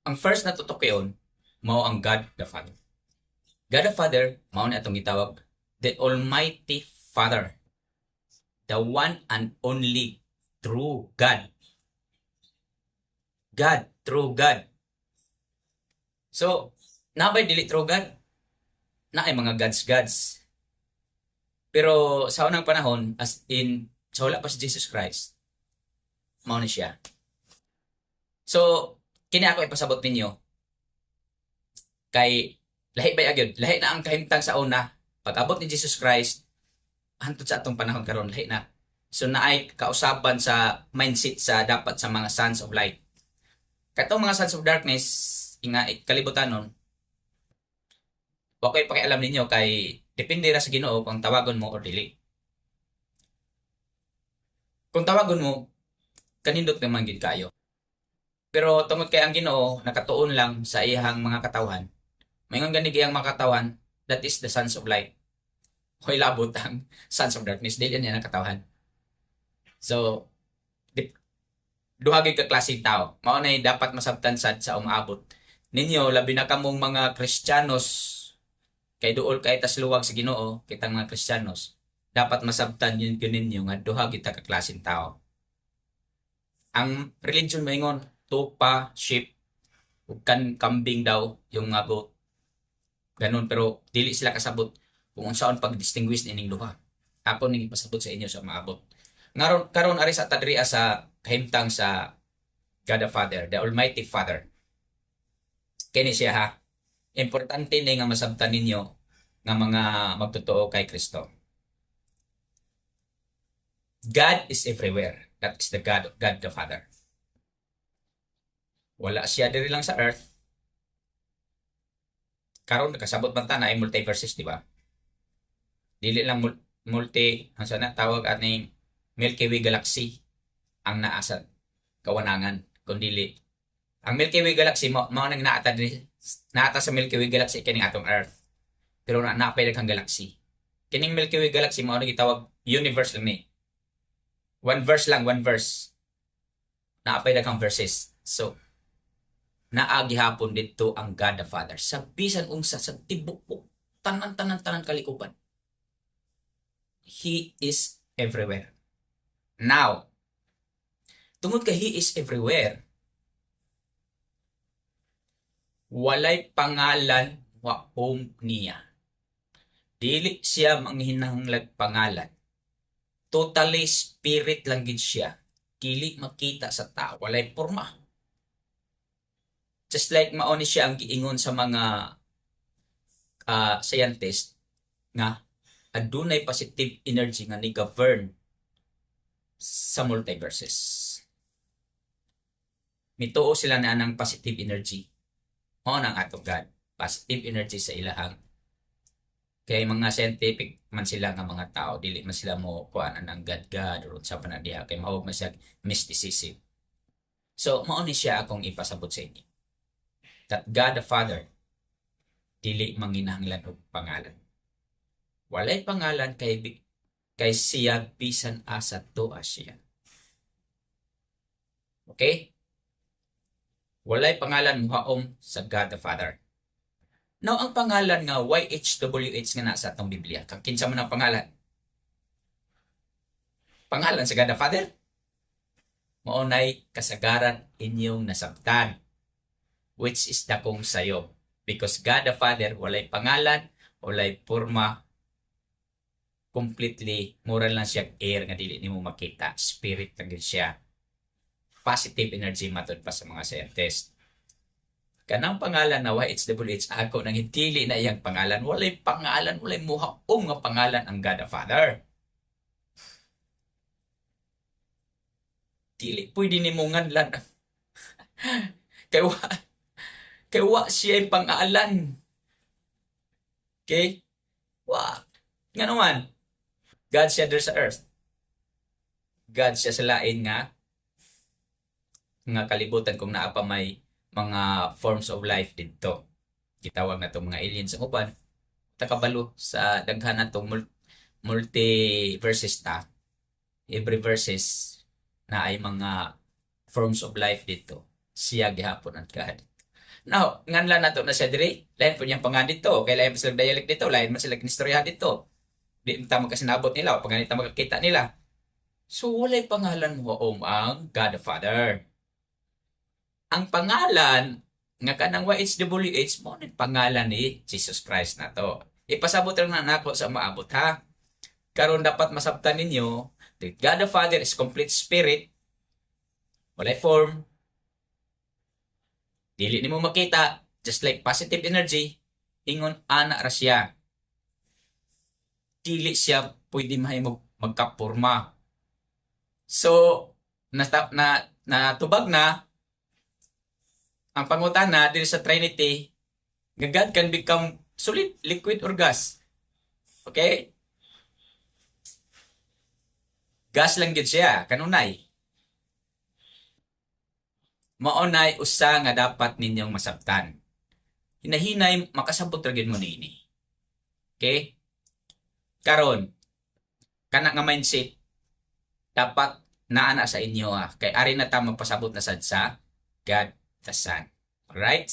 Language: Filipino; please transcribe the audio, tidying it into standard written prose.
Ang first na tutok yun, mao ang God the Father. God the Father, mao na itong gitawag, the Almighty Father. The one and only true God. God, true God. So, nabay dili true God? Na ay mga gods. Pero sa unang panahon, as in, sa wala pa si Jesus Christ, mao na siya. So, kini ako ipasabot ninyo, kay lahi ba agyod, lahi na ang kahimtang sa una, pag-abot ni Jesus Christ, hantod sa atong panahon karon lahi na. So naay kausaban sa mindset sa dapat sa mga sons of light. Katong mga sons of darkness, inga kalibutan nun, okay pakialam ninyo kay depende ra sa Ginoo kung tawagon mo or dili. Kung tawagon mo, kanindot naman gid kayo. Pero tungod kay ang Ginoo nakatuon lang sa iyang mga katawan, mayngon gani iyang mga katawan, that is the sons of light. Hoy labot ang sons of darkness, dili niya nakatawan. So, duha gid ka klaseng tao. Mao nay dapat masabtan sad sa umaabot. Ninyo labi na kamong mga Kristiyanos kay duol kay tas luwag sa Ginoo, kitang mga Kristiyanos. Dapat masabtan yun ninyo nga duha gid ka klaseng tao. Ang religion maingon tupa, sheep, ug kambing daw yung nga goat. Ganun pero dili sila kasabot kung unsaon pag-distinguish ining duha. Ako ning ipasabot sa inyo sa maabot. Ngaron karon ari sa tadria sa kahimtang sa God the Father, the Almighty Father. Kini siya ha. Importante ni nga masabtan ninyo nga mga magtotoo kay Kristo. God is everywhere. That is the God the Father. Wala siya diri lang sa earth. Karon nakasabot man ta na ay multiverses, di ba? Dili lang multi, ang sana tawag aning Milky Way Galaxy ang naa sa kawanangan, kundi ang Milky Way Galaxy mao nang naata sa Milky Way Galaxy kining atong Earth. Pero naapay daghang galaxy. Kining Milky Way Galaxy mao nang gitawag universe lang ni. One verse. Naapay daghang verses. So, naagihapon dito ang God the Father. Sa bisan unsa sa tibok tanan kalikupan. He is everywhere. Now, tungod kay He is everywhere, walay pangalan wa niya. Dili siya manghinahanglag pangalan. Totally spirit lang gid siya. Dili makita sa tao, walay porma. Just like maoni siya ang giingon sa mga scientist nga adunay positive energy nga ni-govern sa multiverses. Mituo sila na ng positive energy. Mao nang atong God. Positive energy sa ilahang. Kay mga scientific man sila nga mga tao, dili man sila mo kuan ang God or sa panadiha kay mao man siya mysticism. So mao ni siya akong ipasabot sa inyo. That God the Father dili manginahanglan og pangalan. Walay pangalan kay siya bisan asa tuwa siya. Okay? Walay pangalan muhaom sa God the Father. Now, ang pangalan nga YHWH nga nasa atong Biblia, kinsa man ang pangalan? Pangalan sa God the Father? Maunay kasagaran inyong nasabtan, which is dakong sayo. Because God the Father, walay pangalan, walay porma, completely, moral lang siya air nga dili nimo makita. Spirit lang siya. Positive energy matod pa sa mga scientist. Kanang pangalan na YHWH, ako nang hitili na iyang pangalan. Walay pangalan, walay muhaom nga pangalan ang God the Father. Dili, pwede ni mo nganlan. Kaya wa siya yung pangalan. Okay? Wa. Nga naman, God siya there sa earth. God siya sa lain nga kalibutan kung naa pa may mga forms of life dito. Gitawag na itong mga aliens ang uban. Takabalo sa daghan na itong multiverses ta. Every verses na ay mga forms of life dito. Siya gihapon ang God. Now, nganlan nato na siya diri, lain po niyang pangan dito, kay lain pa sila dialect dito, lain man sila kinistorya dito. Di ta magkasinabot nila, o panganita magkakita nila. So, walay pangalan mo ang God the Father. Ang pangalan nga kanang YHWH mo ni pangalan ni Jesus Christ na to. Ipasabot lang na nako sa maabot ha. Karon dapat masabtan ninyo that God the Father is complete spirit, walay form, dili nimo makita, just like positive energy, ingon ana ra siya. Dili siya pwede mahimog magkapurma. So, natubag na ang pangutana dito sa Trinity, God can become solid, liquid, or gas. Okay? Gas lang gid siya, kanunay. Maunay usa nga dapat ninyong masabtan. Hinahinay makasabot ra gid mo niini. Okay? Karon, kana nga mindset dapat naana sa inyo kay ari na ta magpasabot na sad sa God the Son. Alright?